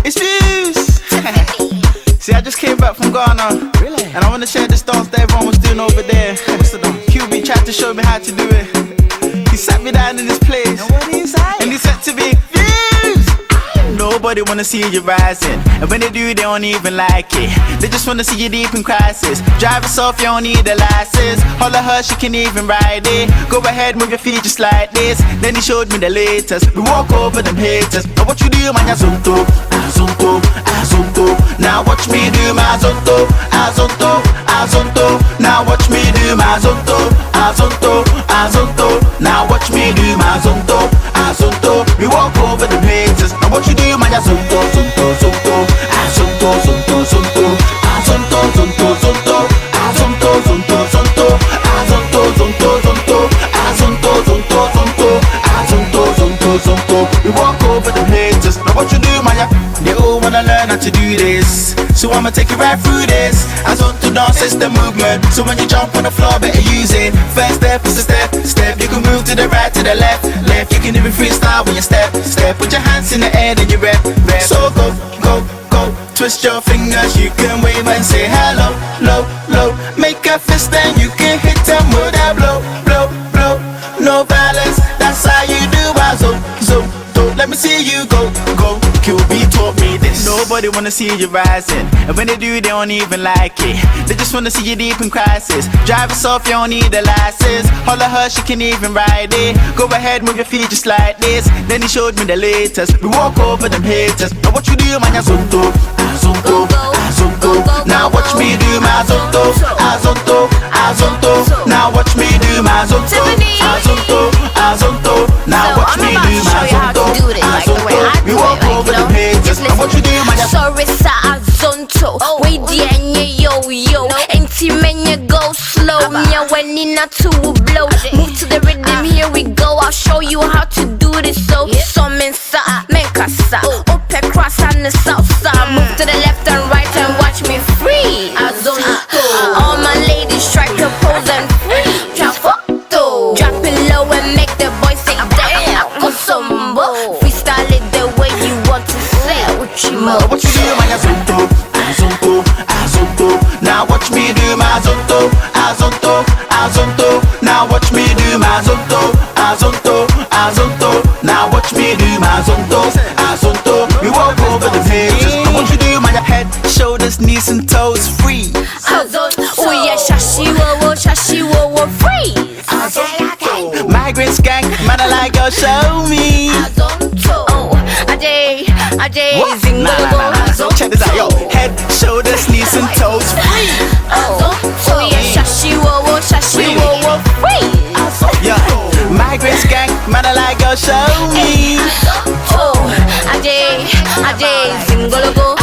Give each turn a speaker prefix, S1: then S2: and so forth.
S1: It's views. See, I just came back from Ghana.
S2: Really?
S1: And I wanna share this dance that everyone was doing over there. What's the dance? QB tried to show me how to do it. He sat me down in this place.
S2: And what inside?
S1: And he said to me, views. Nobody wanna see you rising, and when they do, they don't even like it. They just wanna see you deep in crisis. Drive us off, you don't need a license. Holler her, she can even ride it. Go ahead, move your feet just like this. Then he showed me the latest. We walk over them haters. Now what you do, man, azonto, azonto, azonto. Now watch me do my azonto, azonto, azonto. Now watch me do my azonto, azonto, azonto. Now watch me do my azonto, azonto. We walk over them haters. Now what you do, man, azonto, zonto, zonto, azonto, zonto, zonto, azonto, zonto, zonto, azonto, zonto, zonto, azonto, zonto, zonto, azonto, zonto, zonto, azonto, zonto, zonto. We walk over them haters. Now what you do, man? They all wanna learn how to do this, so I'ma take you right through this. Azonto dance is the movement, so when you jump on the floor, better use it. First step is a step. You can move to the right, to the left. You can even freestyle when you step. Put your hands in the air, then you rap. So go. Twist your fingers, you can wave and say hello, low. Make a fist and you can hit them with a blow. No balance, that's how you do azonto. Let me see you go. QB taught me this. Nobody wanna see you rising, and when they do, they don't even like it. They just wanna see you deep in crisis. Drive us off, you don't need a license. Holler her, she can even ride it. Go ahead, move your feet just like this. Then he showed me the latest. We walk over them haters. Now what you do, man, azonto, azonto, azonto. Now watch me do my azonto, azonto, azonto. Now watch me do my azonto, azonto, azonto. Now watch me do my azonto, azonto. We walk over them haters. Now what you do, man,
S3: sorry, sa azonto. We the yo. Ain't men you go slow. Me when in a two blow. Move to the rhythm, here we go. I'll show you how to do this. So some mensa, menkasa. Up across on the south side. Move to the left and right and watch me free. Azonto. All my ladies try to pose and free. Drop it low and make the boys say damn. Kosombo. Freestyle it the way you want to say. Uchimo.
S1: what you do, man, azonto, azonto, azonto. Now watch me do my azonto, azonto, azonto. Now watch me do my azonto, azonto, azonto. Now watch me do my azonto, azonto. We walk over the haters. Now what you do, man, head, shoulders, knees and toes free.
S3: Azonto. Oh yeah, shashi wo free.
S1: Azonto. Migrants gang, man, I like your show me.
S3: Azonto. Ajay,
S1: Check this out, yo. Head, shoulders, knees and toes free.
S3: Oh yeah, shashi wo free.
S1: Yeah, migrants gang, man, I like your show me.
S3: Ajay, zingologo.